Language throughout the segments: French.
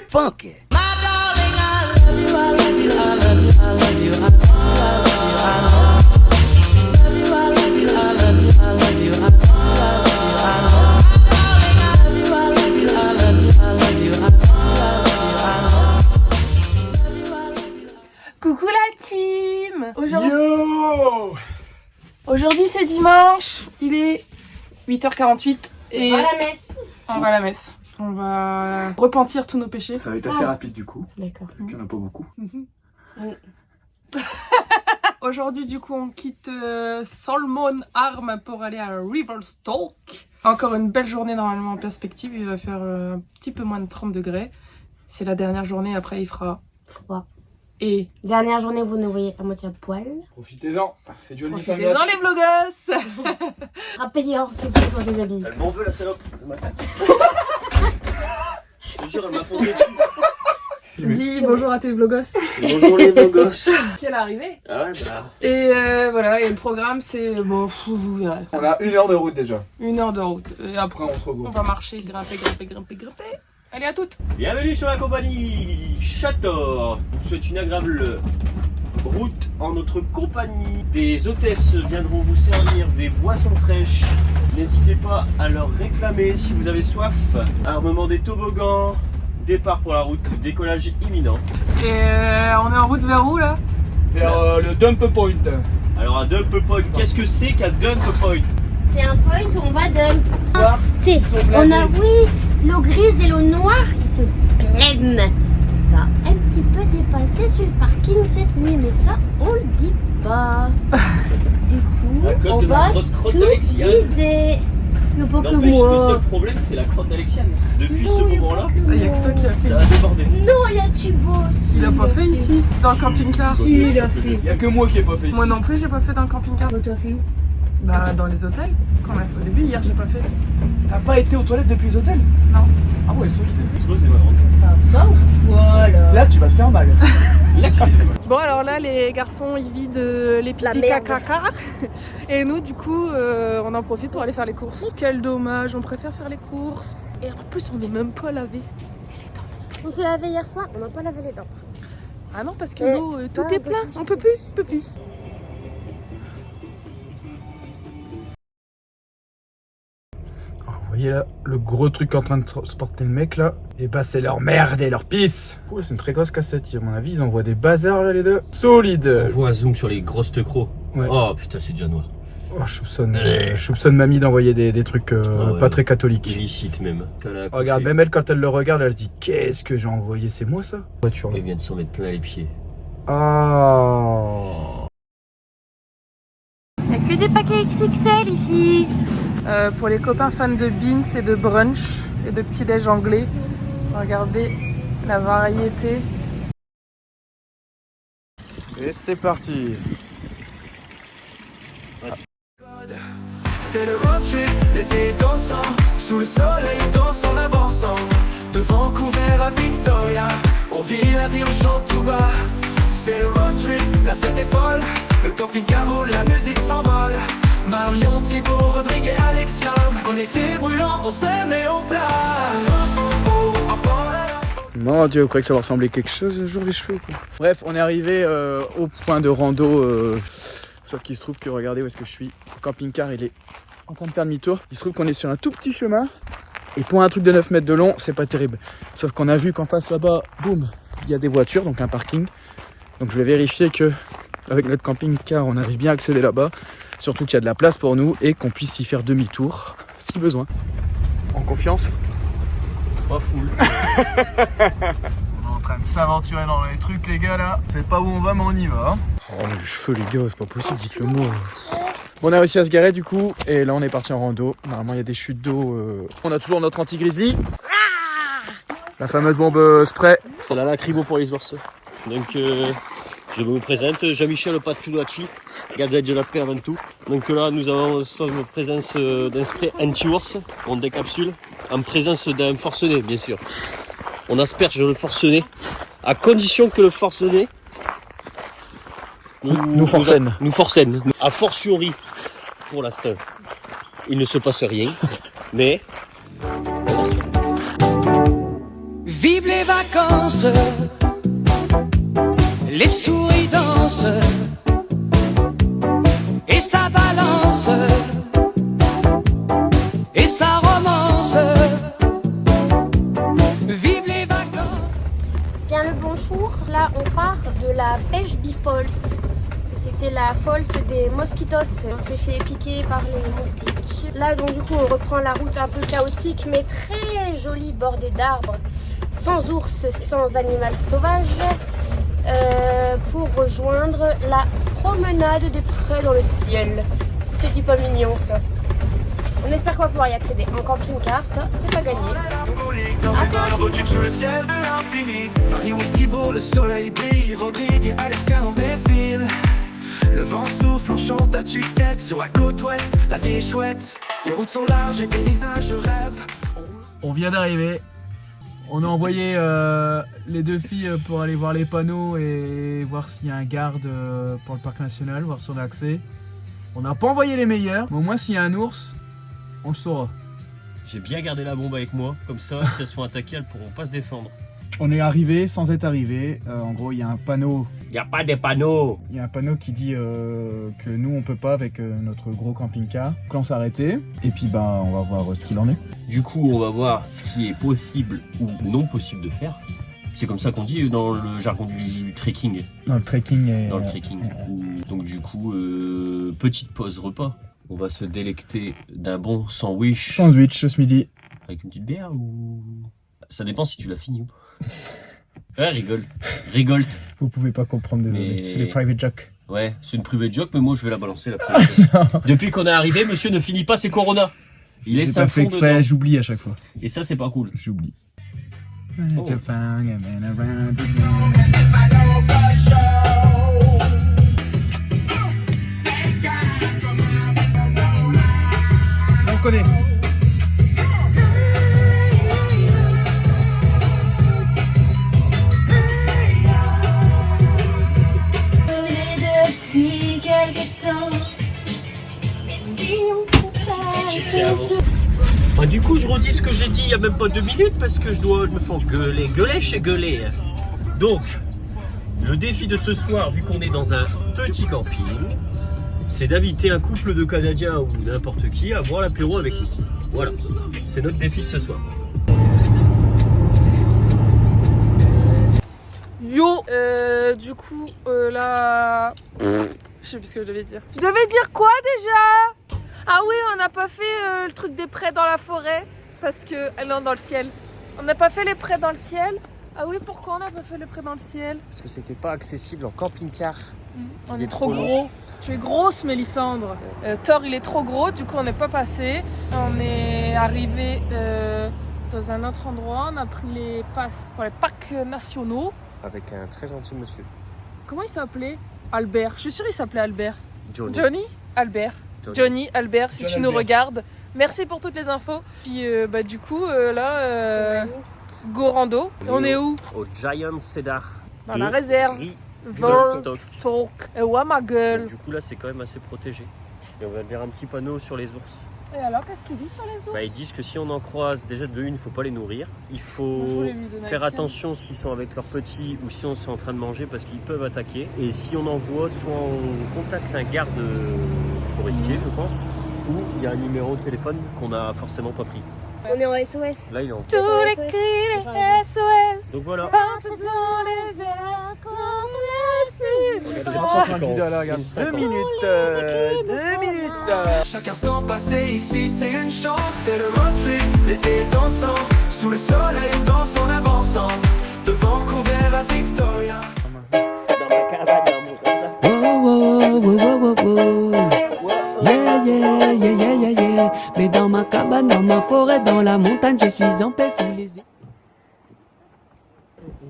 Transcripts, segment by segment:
funky. Coucou la team. Aujourd'hui c'est dimanche, il est 8h48 et On va à la messe. On va à la messe. On va repentir tous nos péchés. Ça va être assez rapide du coup, D'accord. vu qu'il n'y en a pas beaucoup. Aujourd'hui du coup on quitte Salmon Arm pour aller à Riverstoke. Encore une belle journée normalement en perspective, il va faire un petit peu moins de 30 degrés. C'est la dernière journée, après il fera Froid. et Dernière journée, vous nous voyez à moitié à poil. Profitez-en, c'est du OnlyFans. profitez-en les vloggers. Sera payant si vous pour des habits. Elle m'en veut la salope, le matin. Je te jure, elle m'a foncé dessus. Dis bonjour à tes vloggos. Bonjour les beaux gosses. Quelle arrivée. Ah ouais, bah. Et voilà, et le programme c'est, bon, vous verrez, On a 1 heure de route déjà. 1 heure de route. Et après Après on se on regroupe. va marcher, grimper. Allez à toutes. Bienvenue sur la compagnie Chator. Je vous souhaite une agréable route en notre compagnie. Des hôtesses viendront vous servir des boissons fraîches. N'hésitez pas à leur réclamer si vous avez soif. Armement des toboggans. Départ pour la route, décollage imminent. Et on est en route vers où là? Vers le dump point. Alors un dump point, qu'est-ce que c'est qu'un dump point? C'est un point où on va dump. Voir, C'est, ils sont on blindés. a, oui, l'eau grise et l'eau noire, ils sont pleines. Ça a un petit peu dépassé sur le parking cette nuit, mais ça, on le dit pas. Du coup, À cause on de ma va grosse crotte tout d'Alexiane. vider. Le pas que N'empêche, le moi. seul problème c'est la crotte d'Alexiane. Depuis Non, ce y a moment-là, pas que Il y a que toi qui a fait. ça a débordé. Non, il y a Thibaut aussi. Il a pas fait ici, dans le camping-car. Si, il a fait. Il n'y a que moi qui ai pas fait. Moi non plus j'ai pas fait dans le camping-car. Bah, t'as fait où? Bah dans les hôtels, qu'on a fait au début, hier j'ai pas fait. T'as pas été aux toilettes depuis les hôtels? Non. Ah ouais, solide. Creusez ma grande. Ça va ou quoi, là? Là tu vas te faire mal. Là, tu Bon alors là les garçons ils vident les La pipi merde. caca. Et nous du coup on en profite pour aller faire les courses. Quel dommage, on préfère faire les courses. Et en plus on n'est même pas lavé. On s'est lavé hier soir, on n'a pas lavé les dents. Ah non parce que Et- l'eau tout Ah, est plein, on peut plus. Oh, vous voyez là, le gros truc en train de transporter le mec là, et bah c'est leur merde et leur pisse. Oh, c'est une très grosse cassette, à mon avis, ils envoient des bazars là les deux. Solide. On voit un zoom sur les grosses crocs. Ouais. Oh putain, c'est déjà noir. Oh, je soupçonne mamie d'envoyer des trucs Ah ouais. pas très catholiques. Illicite même. Quand elle a accouché, Regarde, même elle, quand elle le regarde, elle se dit qu'est-ce que j'ai envoyé, c'est moi ça? Voiture là. Elle vient de s'en mettre plein les pieds. Ah. Il n'y a que des paquets XXL ici. Pour les copains fans de beans et de brunch et de petits-déj anglais, regardez la variété. Et c'est parti. C'est le road trip, l'été dansant, sous le soleil danse en avançant. De Vancouver à Victoria, on vit la vie, on chante tout bas. C'est le road trip, la fête est folle, le camping-car roule, la musique s'envole. Marion, Thibaut, Rodrigue et Alexiane, on était brûlants, on s'aimait au plat. Mon Dieu, vous croyez que ça va ressembler à quelque chose le jour des cheveux quoi. Bref, on est arrivé au point de rando, sauf qu'il se trouve que, regardez où est-ce que je suis. Le camping-car, il est en train de faire demi-tour. Il se trouve qu'on est sur un tout petit chemin. Et pour un truc de 9 mètres de long, c'est pas terrible. Sauf qu'on a vu qu'en face là-bas, boum, il y a des voitures, donc un parking. Donc je vais vérifier que avec notre camping-car, on arrive bien à accéder là-bas. Surtout qu'il y a de la place pour nous et qu'on puisse y faire demi-tour si besoin. En confiance. Pas full. On est en train de s'aventurer dans les trucs les gars là. C'est pas où on va mais on y va. Oh les cheveux les gars, c'est pas possible, dites le mot. Bon, on a réussi à se garer du coup et là on est parti en rando. Normalement il y a des chutes d'eau. On a toujours notre anti-grizzly. La fameuse bombe spray. C'est la lacrymo pour les ours. Donc je me présente, Jean-Michel Patulacci, gardien de la paix avant tout. Donc là nous avons en présence d'un spray anti-ours, on décapsule, en présence d'un forcené bien sûr. On asperge le forcené, à condition que le forcené Nous forcène. Nous forcène. A fortiori, pour l'instant, il ne se passe rien, mais... Vive les vacances. vacances, les souris dansent et ça balance et ça romance. Vive les vacances. Bien le bonjour, là on part de la Beige Falls. C'était la falls des mosquitos. On s'est fait piquer par les moustiques. Là donc du coup on reprend la route un peu chaotique mais très jolie, bordée d'arbres, sans ours, sans animal sauvage, pour rejoindre la promenade des prés dans le ciel. C'est pas mignon ça. On espère qu'on va pouvoir y accéder en camping-car, ça c'est pas gagné. Sur le ciel de l'infini. Paris où Thibault, le soleil brille, Rodrigue et Alexia en défile. Le vent souffle, on chante à tue-tête sur la côte ouest, la vie est chouette. Les routes sont larges et paysages de rêve. On vient d'arriver. On a envoyé les deux filles pour aller voir les panneaux et voir s'il y a un garde pour le parc national, voir si on a accès. On n'a pas envoyé les meilleurs, mais au moins s'il y a un ours, on le saura. J'ai bien gardé la bombe avec moi, comme ça, si elles se font attaquer, elles pourront pas se défendre. On est arrivé sans être arrivé. En gros, il y a un panneau. Y a pas des panneaux. Il y a un panneau qui dit que nous on peut pas avec notre gros camping-car. Donc là on s'est arrêté et puis bah on va voir ce qu'il en est. Du coup, on va voir ce qui est possible ou non possible de faire. C'est comme ça qu'on dit dans le jargon du trekking. Dans le trekking. Dans le trekking. Donc du coup, petite pause repas. On va se délecter d'un bon sandwich. Sandwich ce midi. Avec une petite bière ou... Ça dépend si tu l'as fini ou pas. Ouais, rigolte. Vous pouvez pas comprendre, désolé. Mais... C'est des private jokes. Ouais, c'est une private joke, mais moi je vais la balancer la private joke. Depuis qu'on est arrivé, monsieur ne finit pas ses coronas. Il laisse un fond dedans. J'oublie à chaque fois. Et ça, c'est pas cool. J'oublie. Oh. On connaît. Bah, du coup, je redis ce que j'ai dit il y a même pas 2 minutes parce que je me fais gueuler chez gueuler. Donc, le défi de ce soir, vu qu'on est dans un petit camping, c'est d'inviter un couple de Canadiens ou n'importe qui à boire l'apéro avec nous. Voilà, c'est notre défi de ce soir. Yo du coup, là... Je sais plus ce que je devais dire. Je devais dire quoi déjà? Ah oui, on n'a pas fait le truc des prés dans la forêt. Parce que... non, dans le ciel. On n'a pas fait les prés dans le ciel. Ah oui, pourquoi on n'a pas fait les prés dans le ciel? Parce que c'était pas accessible en camping-car. On est trop gros. Tu es grosse, Mélissandre. Thor, il est trop gros, du coup on n'est pas passé. On est arrivé dans un autre endroit. On a pris les passes pour les parcs nationaux. Avec un très gentil monsieur. Comment il s'appelait? Albert. Je suis sûre qu'il s'appelait Albert. Johnny. Albert. Johnny, Albert, si tu nous regardes. Merci pour toutes les infos. Puis bah du coup là, go rando. On est où? Au Giant Cedar. Dans la réserve. Volstock. Et ouais ma gueule. Du coup là c'est quand même assez protégé. Et on va faire un petit panneau sur les ours. Et alors qu'est-ce qu'ils disent sur les ours? Bah, ils disent que si on en croise, déjà de une, il faut pas les nourrir. Il faut Moi, je voulais lui donner faire un sienne. attention s'ils sont avec leurs petits ou si on est en train de manger parce qu'ils peuvent attaquer. Et si on en voit, soit on contacte un garde forestier, je pense, ou il y a un numéro de téléphone qu'on a forcément pas pris. On est en SOS. Là il est en... Tous les cris, les SOS. Donc voilà. Partent dans les airs contre les cieux. 2 minutes. 2 minutes. Chaque instant passé ici, c'est une chance. C'est le road trip, l'été dansant. Sous le soleil, dansant en avançant. De Vancouver à Victoria. Yeah, yeah, yeah, yeah, yeah, yeah. Mais dans ma cabane, dans ma forêt, dans la montagne, je suis en paix sous les...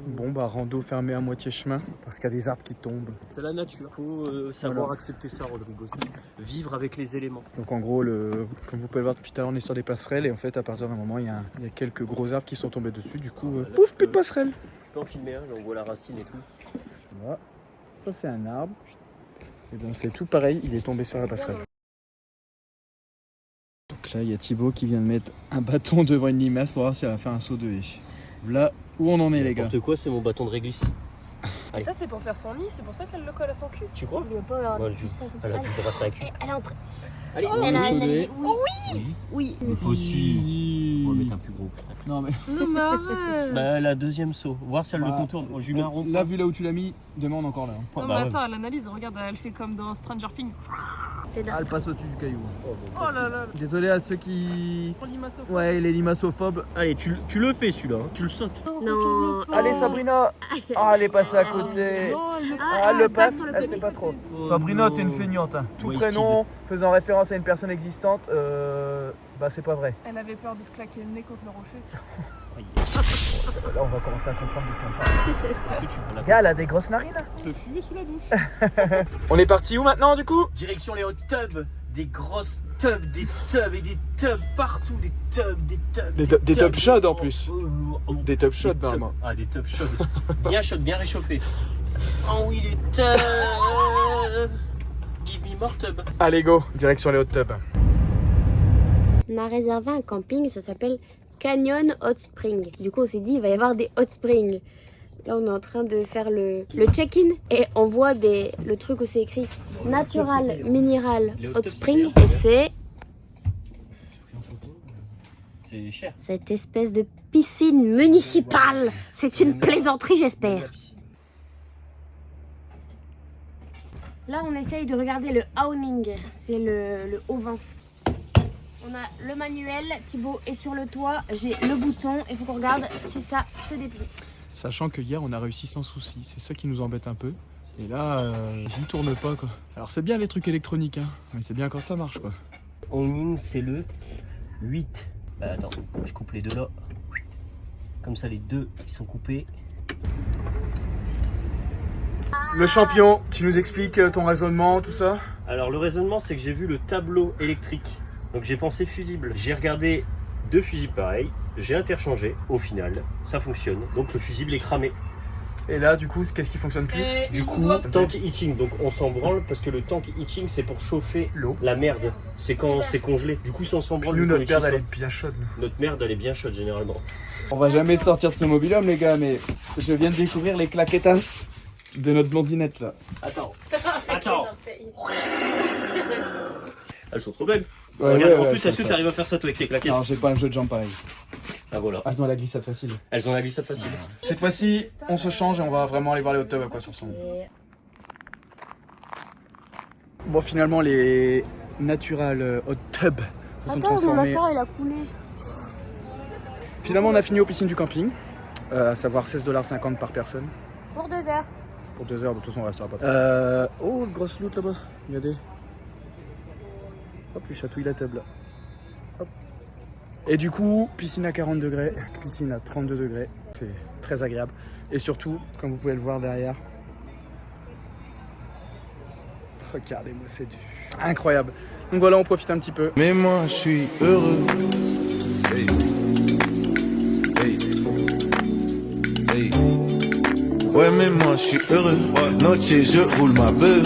Bon bah rando fermé à moitié chemin parce qu'il y a des arbres qui tombent. C'est la nature. Il faut savoir accepter ça, Rodrigo aussi. Vivre avec les éléments. Donc en gros, comme vous pouvez le voir depuis tout à l'heure, on est sur des passerelles et en fait à partir d'un moment il y a quelques gros arbres qui sont tombés dessus. Du coup, pouf, plus de passerelle. Je peux en filmer un, on voit la racine et tout. Voilà. Ça c'est un arbre. Et bien c'est tout pareil, il est tombé sur la passerelle. Donc là il y a Thibaut qui vient de mettre un bâton devant une limace pour voir si elle va faire un saut de haie. Là Où on en est les gars? N'importe quoi, c'est mon bâton de réglisse. Et ça, c'est pour faire son lit, c'est pour ça qu'elle le colle à son cul. Tu crois? Il va pas avoir Ouais, tout ça comme elle a ça. du brasser à cul. Elle est en train. Allez, Elle a analysé. Oui. Oui. Il faut aussi. On va mettre un plus gros. Non mais. Non, mais arrête. Bah, la deuxième saut. Voir si elle le Bah, contourne. Oh, je lui mets un rond. Là, vu là où tu l'as mis, demande encore là. Non, mais Bah, ouais. attends, elle analyse, regarde, elle fait comme dans Stranger Things. C'est Elle passe au-dessus du caillou. Oh là là, Désolé à ceux qui. pour l'imassophone. Ouais, les limassophobes. Allez, tu le fais celui-là. Hein. Tu le sautes. Non. Allez Sabrina. Ah, elle est passée à côté. Ah, elle le passe, elle sait pas trop. Sabrina, t'es une feignante. Hein. Tout Wasted. prénom faisant référence à une personne existante, bah c'est pas vrai. Elle avait peur de se claquer le nez contre le rocher. Là, on va commencer à comprendre de ce qu'on parle. Est-ce que tu peux la Gars, elle a des grosses narines. peux fumer sous la douche? On est parti où maintenant du coup? Direction les hot tubs. Des grosses tubs, des tubs et des tubs partout. Des tubs. Des tubs chaudes en plus. Des tubs chaudes tubs. normalement. Ah, des tubs chaudes. Bien chaudes, bien réchauffées. Oh oui, les tubs. Give me more tubs. Allez go, direction les hot tubs. On a réservé un camping, ça s'appelle Canyon Hot Spring. Du coup, on s'est dit, il va y avoir des hot springs. Là, on est en train de faire le check-in et on voit le truc où c'est écrit Natural Mineral Hot Spring. Et c'est C'est cher. cette espèce de piscine municipale. C'est une plaisanterie, j'espère. Là, on essaye de regarder le awning. C'est le auvent. On a le manuel, Thibaut est sur le toit, j'ai le bouton, il faut qu'on regarde si ça se déplie. Sachant que hier on a réussi sans souci, c'est ça qui nous embête un peu. Et là, j'y tourne pas quoi. Alors c'est bien les trucs électroniques, hein, mais c'est bien quand ça marche quoi. Owning, c'est le 8. Bah, attends, je coupe les deux là. Comme ça, les deux ils sont coupés. Le champion, tu nous expliques ton raisonnement, tout ça? Alors, le raisonnement, c'est que j'ai vu le tableau électrique. Donc, j'ai pensé fusible. J'ai regardé deux fusibles pareils. J'ai interchangé. Au final, ça fonctionne. Donc, le fusible est cramé. Et là, du coup, qu'est-ce qui fonctionne plus? Et Du il coup, doit- tank heating. Donc, on s'en branle parce que le tank heating, c'est pour chauffer L'eau. la merde. C'est quand c'est congelé. Du coup, si on s'en branle, Nous, vu qu'on notre merde, elle utilise est bien chaude. Nous. pas- notre merde, elle est bien chaude généralement. On va jamais sortir de ce mobil-home, les gars, mais je viens de découvrir les claquetas de notre blondinette là. Attends. Attends. Elles sont trop belles. Ouais, Regarde, ouais, en ouais, plus, est-ce que ça- tu arrives à faire ça toi avec tes claquettes? Non, j'ai pas un jeu de jambes pareil. Ah voilà. Elles ont la glissade facile. Elles ont la glissade facile. Cette fois-ci, on se change et on va vraiment aller voir les hot tubs à quoi ça ressemble. Bon, finalement, les natural hot tubs se sont Attends, mon transformés. mascara il a coulé. Finalement, on a fini aux piscines du camping, à savoir 16,50 $ par personne. Pour 2 heures. Pour 2 heures, de toute façon, on restera pas. Oh, grosse loot là-bas. Regardez. Hop, il chatouille la table là. Hop. Et du coup, piscine à 40 degrés, piscine à 32 degrés. C'est très agréable. Et surtout, comme vous pouvez le voir derrière, regardez-moi, c'est incroyable. Donc voilà, on profite un petit peu. Mais moi je suis heureux. Hey. Hey. Hey. Ouais mais moi je suis heureux. Noche je roule ma beuh.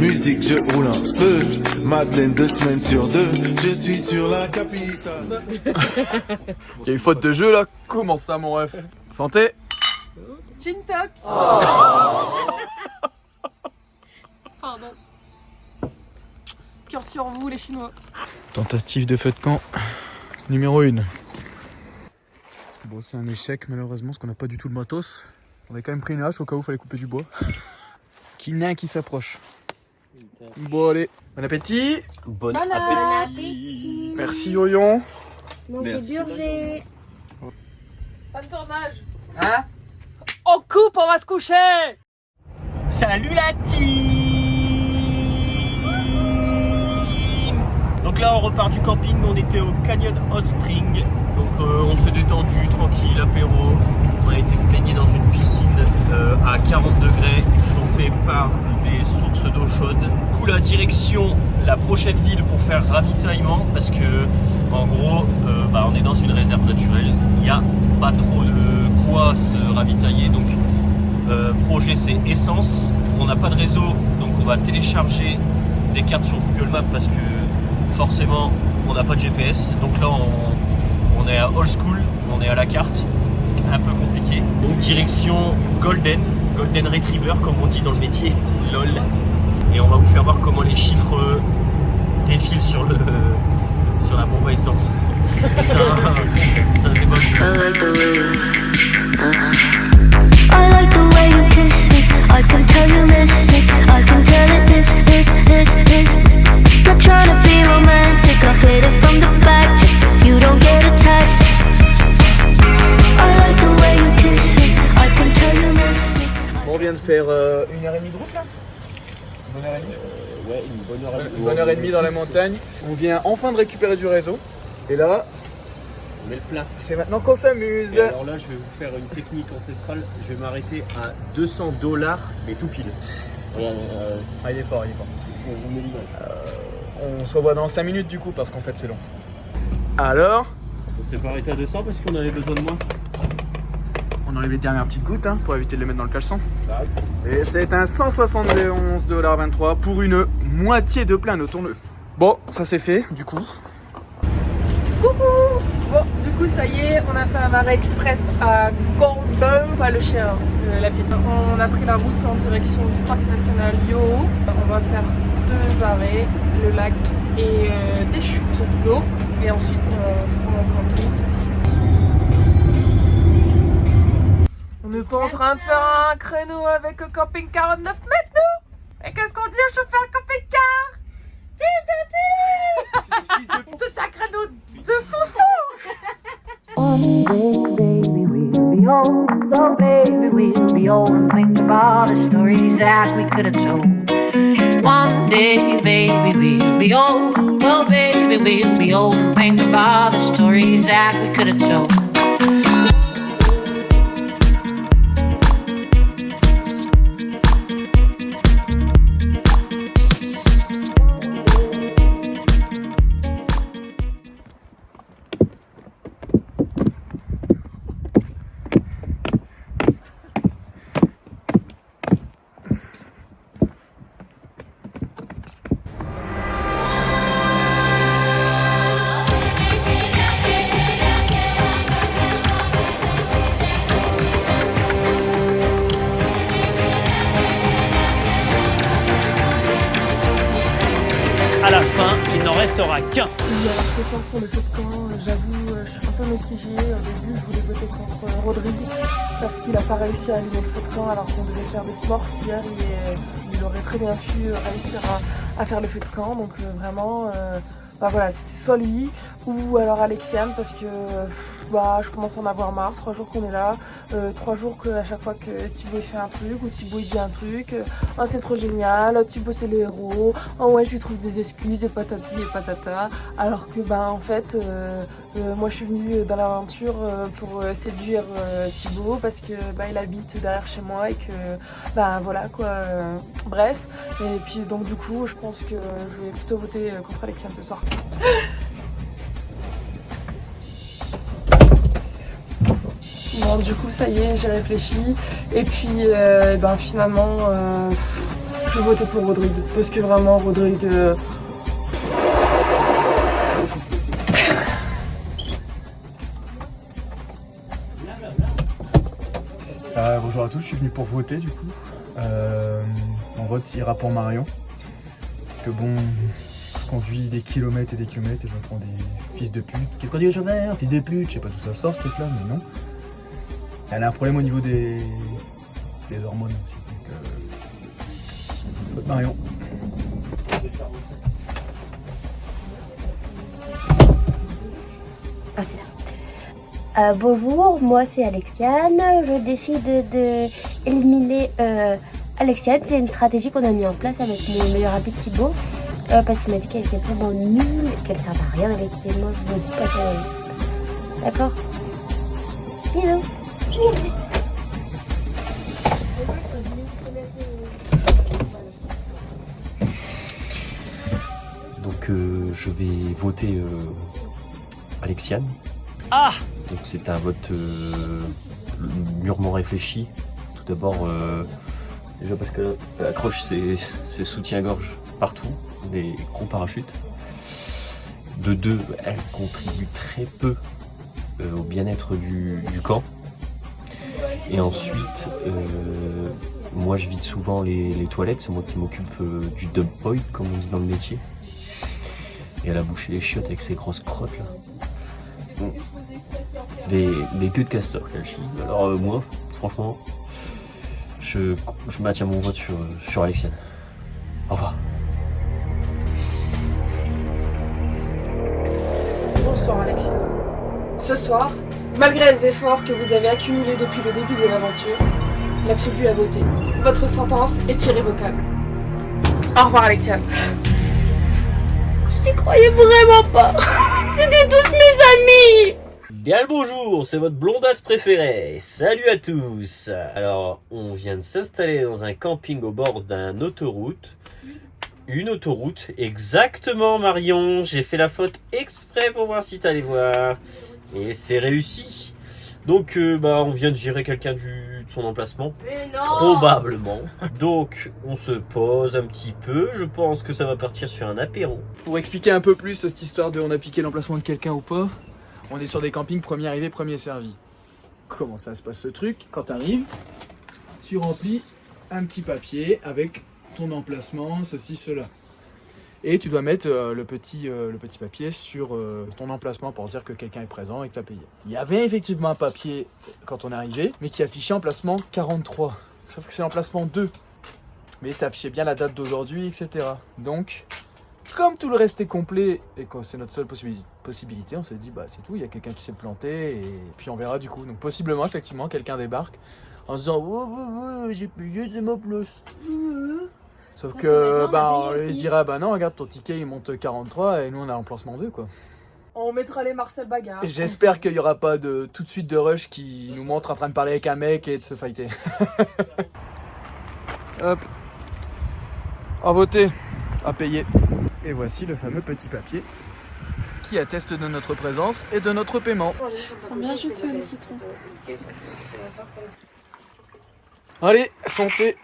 Musique je roule un feu. Madeleine 2 semaines sur 2. Je suis sur la capitale. Il y a une faute de jeu là. Comment ça, mon ref? Santé. Chin Tok. Pardon. Cœur sur vous, les Chinois. Tentative de feu de camp numéro 1. Bon, c'est un échec malheureusement parce qu'on n'a pas du tout le matos. On a quand même pris une hache au cas où il fallait couper du bois. Qui s'approche. Bon allez, bon appétit. Bon Bon appétit. Merci Yoyon. Mange des Merci, burgers. Pas de tournage. Hein? On coupe, on va se coucher. Salut la team. Donc là on repart du camping, on était au Canyon Hot Spring. Donc on s'est détendu, tranquille, apéro. On a été se baigner dans une piscine à 40 degrés, chauffée par des sources d'eau chaude. Du coup la direction, la prochaine ville pour faire ravitaillement, parce que en gros on est dans une réserve naturelle, il n'y a pas trop de quoi se ravitailler. Donc projet c'est essence, on n'a pas de réseau, donc on va télécharger des cartes sur Google Maps parce que forcément on n'a pas de GPS. Donc là on est à old school, on est à la carte un peu compliqué. Donc direction Golden Retriever comme on dit dans le métier, lol. Et on va vous faire voir comment les chiffres défilent sur la pompe à essence. Ça c'est bon. I like the way you kiss me. I can tell you miss it. I can tell it is. Not trying to be romantic. I hit it from the back just so you don't get attached. I like the way you kiss me. I can tell you miss it. On vient de faire 1h30 de route là. Une bonne heure et demie. Ouais, Une bonne heure et demie dans la montagne. On vient enfin de récupérer du réseau. Et là, on met le plein. c'est maintenant qu'on s'amuse. Et alors là, je vais vous faire une technique ancestrale. Je vais m'arrêter à $200, mais tout pile. Regarde, Ah, il est fort. on vous met l'image. On se revoit dans 5 minutes du coup parce qu'en fait c'est long. Alors, On s'est pas arrêté à 200 parce qu'on avait besoin de moins. on enlève les dernières petites gouttes hein, pour éviter de les mettre dans le caleçon. Et c'est un $171,23 pour une moitié de plein, notons-le. Bon, ça c'est fait du coup. Coucou. Bon, du coup, ça y est, on a fait un arrêt express à Golden, pas le chien, la ville. On a pris la route en direction du parc national Yoho. On va faire 2 arrêts, le lac et des chutes d'eau. Et ensuite, on se rend en camping. On n'est pas en train de faire un créneau avec un camping-car à 9 mètres, nous. Et qu'est-ce qu'on dit au chauffeur camping-car? Fils de pute. C'est un créneau de foufou. One day, baby, we'll be old. Oh, baby, we'll be old and think of all the stories that we could have told. One day, baby, we'll be old. Oh, baby, we'll be old and think of all the stories that we could have told. À la fin, il n'en restera qu'un. Oui, alors ce soir pour le feu de camp, j'avoue, je suis un peu mitigée. Au début, je voulais voter contre Rodrigue parce qu'il n'a pas réussi à allumer le feu de camp alors qu'on devait faire des s'mores hier. Il aurait très bien pu réussir à faire le feu de camp. Donc vraiment, bah voilà, c'était soit lui ou alors Alexiane parce que bah, je commence à en avoir marre. 3 jours qu'on est là, 3 jours qu'à chaque fois que Thibaut il fait un truc ou Thibaut il dit un truc, oh, c'est trop génial, Thibaut c'est le héros, oh ouais je lui trouve des excuses et patati et patata, alors que bah en fait moi je suis venue dans l'aventure pour séduire Thibaut parce que bah il habite derrière chez moi et que bah voilà quoi, bref, et puis donc du coup je pense que je vais plutôt voter contre Alexiane ce soir. Bon, du coup, ça y est, j'ai réfléchi. Et puis, ben, finalement, je vais voter pour Rodrigue. Parce que vraiment, Rodrigue... Bonjour à tous, je suis venu pour voter du coup. Mon vote ira pour Marion. Parce que bon, je conduis des kilomètres et des kilomètres et je me prends des fils de pute. Qu'est-ce qu'on dit aux chauffeurs? Fils de pute, je sais pas d'où ça sort ce truc là, mais non. Elle a un problème au niveau des hormones aussi. Donc, vote Marion. Ah, c'est là. Bonjour, moi c'est Alexiane. Je décide de éliminer Alexiane. C'est une stratégie qu'on a mis en place avec mon meilleur ami Thibaut. Parce qu'il m'a dit qu'elle était vraiment nulle, qu'elle servait à rien avec et moi je veux pas faire avec. D'accord? Bisous. Donc je vais voter Alexiane. Ah! Donc c'est un vote mûrement réfléchi. Tout d'abord, déjà parce qu'elle accroche ses soutiens-gorge partout, des gros parachutes. De deux, elle contribue très peu au bien-être du camp. Et ensuite, moi je vide souvent les toilettes, c'est moi qui m'occupe du dump point, comme on dit dans le métier. Et elle a bouché les chiottes avec ses grosses crottes là. Bon. Des queues de castor qu'elle chie. Alors moi, franchement, je maintiens mon vote sur Alexiane. Au revoir. Bonsoir Alexis. Ce soir, malgré les efforts que vous avez accumulés depuis le début de l'aventure, la tribu a voté. Votre sentence est irrévocable. Au revoir Alexiane. Je n'y croyais vraiment pas. C'était tous mes amis. Bien le bonjour, c'est votre blondasse préférée. Salut à tous. Alors, on vient de s'installer dans un camping au bord d'une autoroute. Une autoroute, exactement Marion. J'ai fait la faute exprès pour voir si t'allais voir. Et c'est réussi. Donc, on vient de virer quelqu'un de son emplacement. Mais non. Probablement. Donc, on se pose un petit peu. Je pense que ça va partir sur un apéro. Pour expliquer un peu plus cette histoire de on a piqué l'emplacement de quelqu'un ou pas, on est sur des campings premier arrivé, premier servi. Comment ça se passe ce truc? Quand t'arrives, tu remplis un petit papier avec ton emplacement, ceci, cela. Et tu dois mettre le petit papier sur ton emplacement pour dire que quelqu'un est présent et que tu as payé. Il y avait effectivement un papier quand on est arrivé, mais qui affichait emplacement 43. Sauf que c'est l'emplacement 2. Mais ça affichait bien la date d'aujourd'hui, etc. Donc, comme tout le reste est complet et que c'est notre seule possibilité, on s'est dit bah c'est tout, il y a quelqu'un qui s'est planté et puis on verra du coup. Donc possiblement, effectivement, quelqu'un débarque en se disant ouais, j'ai payé, c'est ma place. Sauf que, on lui dira, non, regarde, ton ticket il monte 43 et nous on a l'emplacement 2 quoi. On mettra les Marcel Bagarre. J'espère qu'il n'y aura pas tout de suite de rush qui nous montre en train de parler avec un mec et de se fighter. Hop. À voter, à payer. Et voici le fameux petit papier qui atteste de notre présence et de notre paiement. Ils sont bien juteux les citrons. Allez, santé.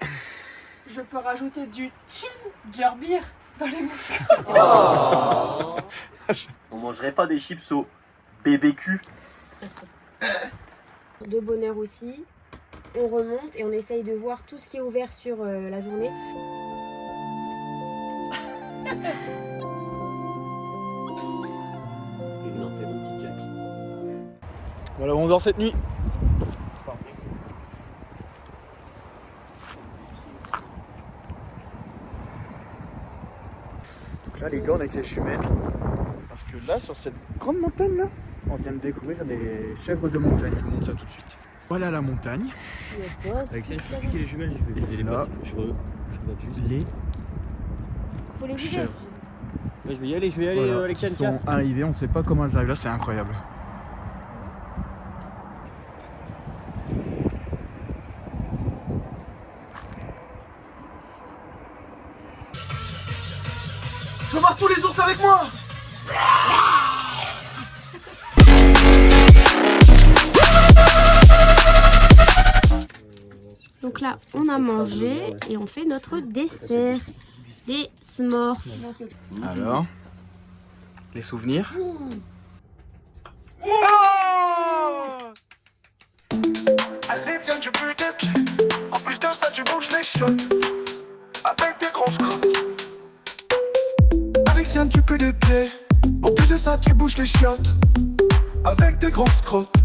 Je peux rajouter du ginger dans les muscles. Oh. On mangerait pas des chips au BBQ. De bonheur aussi. On remonte et on essaye de voir tout ce qui est ouvert sur la journée. Voilà où on dort cette nuit. Donc là les gars on est avec les jumelles. Parce que là sur cette grande montagne là, on vient de découvrir les chèvres de montagne. Je vous montre ça tout de suite. Voilà la montagne. Avec ça, je vais piquer les jumelles, je vais vider les pattes. Je regarde juste les Faut les vider. chèvres. Ouais, je vais y aller, Voilà, avec qui sont arrivés, on sait pas comment elles arrivent là, c'est incroyable. Je veux voir tous les ours avec moi. Donc là, on a mangé et on fait notre dessert. Des s'mores. Alors, les souvenirs. Allez, tiens, tu pues tes pieds. En plus de ça, tu bouges les chiottes. Avec tes grosses crottes. Avec tiens, tu pues des pieds. En plus de ça, tu bouges les chiottes. Avec tes grosses crottes.